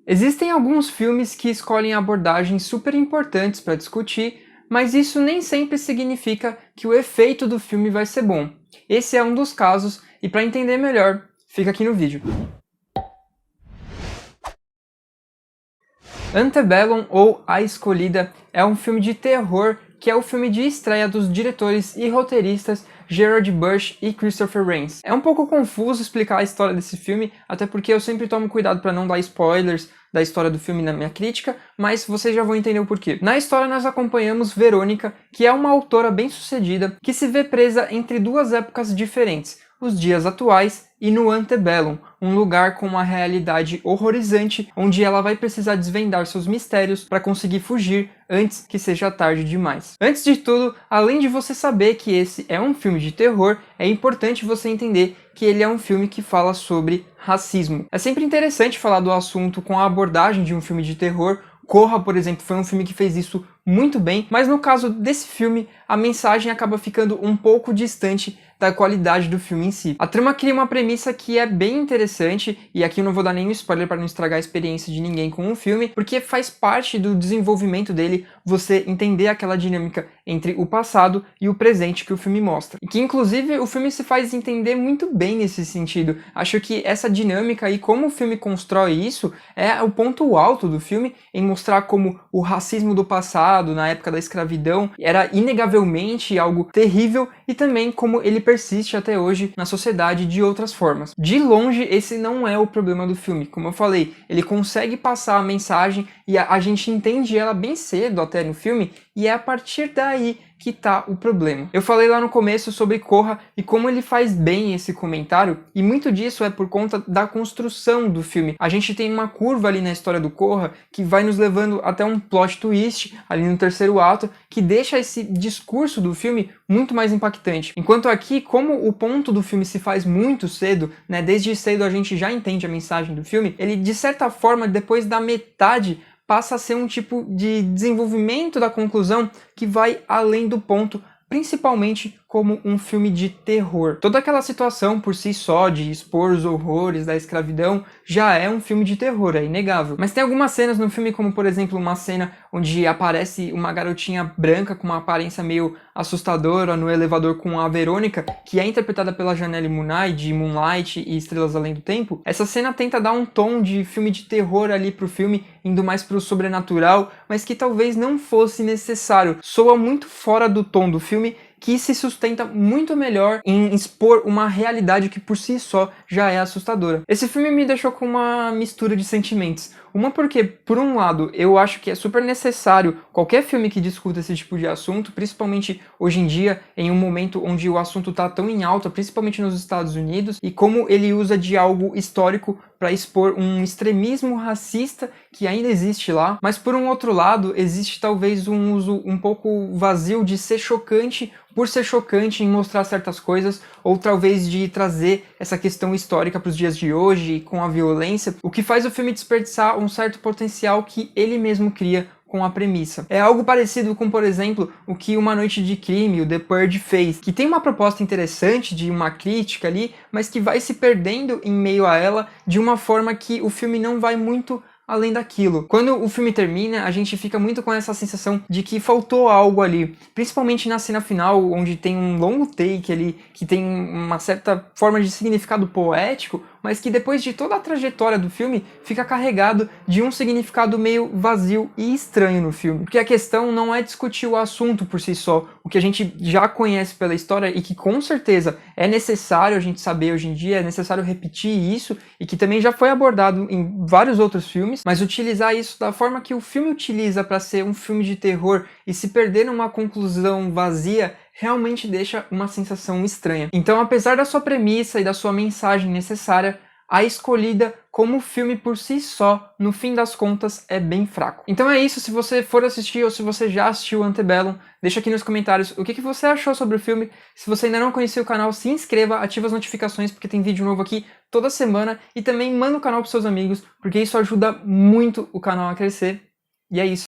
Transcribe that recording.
Existem alguns filmes que escolhem abordagens super importantes para discutir, mas isso nem sempre significa que o efeito do filme vai ser bom. Esse é um dos casos, e para entender melhor, fica aqui no vídeo. Antebellum, ou A Escolhida, é um filme de terror que é o filme de estreia dos diretores e roteiristas Gerard Bush e Christopher Rains. É um pouco confuso explicar a história desse filme, até porque eu sempre tomo cuidado para não dar spoilers da história do filme na minha crítica, mas vocês já vão entender o porquê. Na história nós acompanhamos Verônica, que é uma autora bem-sucedida que se vê presa entre duas épocas diferentes, os dias atuais e no Antebellum, um lugar com uma realidade horrorizante, onde ela vai precisar desvendar seus mistérios para conseguir fugir antes que seja tarde demais. Antes de tudo, além de você saber que esse é um filme de terror, é importante você entender que ele é um filme que fala sobre racismo. É sempre interessante falar do assunto com a abordagem de um filme de terror. Corra, por exemplo, foi um filme que fez isso muito bem, mas no caso desse filme, a mensagem acaba ficando um pouco distante da qualidade do filme em si. A trama cria uma premissa que é bem interessante, e aqui eu não vou dar nenhum spoiler para não estragar a experiência de ninguém com o filme, porque faz parte do desenvolvimento dele você entender aquela dinâmica entre o passado e o presente que o filme mostra. E que inclusive o filme se faz entender muito bem nesse sentido. Acho que essa dinâmica e como o filme constrói isso é o ponto alto do filme, em mostrar como o racismo do passado, na época da escravidão, era inegavelmente algo terrível, e também como ele persiste até hoje na sociedade de outras formas. De longe, esse não é o problema do filme. Como eu falei, ele consegue passar a mensagem e a gente entende ela bem cedo até no filme, e é a partir daí que tá o problema. Eu falei lá no começo sobre Corra e como ele faz bem esse comentário, e muito disso é por conta da construção do filme. A gente tem uma curva ali na história do Corra que vai nos levando até um plot twist ali no terceiro ato, que deixa esse discurso do filme muito mais impactante. Enquanto aqui, como o ponto do filme se faz muito cedo, né, desde cedo a gente já entende a mensagem do filme, ele de certa forma, depois da metade, passa a ser um tipo de desenvolvimento da conclusão que vai além do ponto, principalmente como um filme de terror. Toda aquela situação por si só de expor os horrores da escravidão já é um filme de terror, é inegável. Mas tem algumas cenas no filme, como por exemplo uma cena onde aparece uma garotinha branca com uma aparência meio assustadora no elevador com a Verônica, que é interpretada pela Janelle Monáe de Moonlight e Estrelas Além do Tempo. Essa cena tenta dar um tom de filme de terror ali pro filme, indo mais pro sobrenatural, mas que talvez não fosse necessário. Soa muito fora do tom do filme, que se sustenta muito melhor em expor uma realidade que por si só já é assustadora. Esse filme me deixou com uma mistura de sentimentos. Uma porque, por um lado, eu acho que é super necessário qualquer filme que discuta esse tipo de assunto, principalmente hoje em dia, em um momento onde o assunto está tão em alta, principalmente nos Estados Unidos, e como ele usa de algo histórico para expor um extremismo racista que ainda existe lá. Mas por um outro lado, existe talvez um uso um pouco vazio de ser chocante por ser chocante em mostrar certas coisas, ou talvez de trazer essa questão histórica para os dias de hoje com a violência, o que faz o filme desperdiçar um certo potencial que ele mesmo cria com a premissa. É algo parecido com, por exemplo, o que Uma Noite de Crime, o The Purge, fez, que tem uma proposta interessante de uma crítica ali, mas que vai se perdendo em meio a ela de uma forma que o filme não vai muito além daquilo. Quando o filme termina, a gente fica muito com essa sensação de que faltou algo ali, principalmente na cena final, onde tem um longo take ali, que tem uma certa forma de significado poético, mas que depois de toda a trajetória do filme, fica carregado de um significado meio vazio e estranho no filme. Porque a questão não é discutir o assunto por si só, o que a gente já conhece pela história e que com certeza é necessário a gente saber hoje em dia, é necessário repetir isso, e que também já foi abordado em vários outros filmes, mas utilizar isso da forma que o filme utiliza para ser um filme de terror e se perder numa conclusão vazia, realmente deixa uma sensação estranha. Então, apesar da sua premissa e da sua mensagem necessária, A Escolhida, como filme por si só, no fim das contas, é bem fraco. Então é isso, se você for assistir ou se você já assistiu Antebellum, deixa aqui nos comentários o que você achou sobre o filme. Se você ainda não conhecia o canal, se inscreva, ativa as notificações, porque tem vídeo novo aqui toda semana, e também manda o canal para seus amigos, porque isso ajuda muito o canal a crescer. E é isso.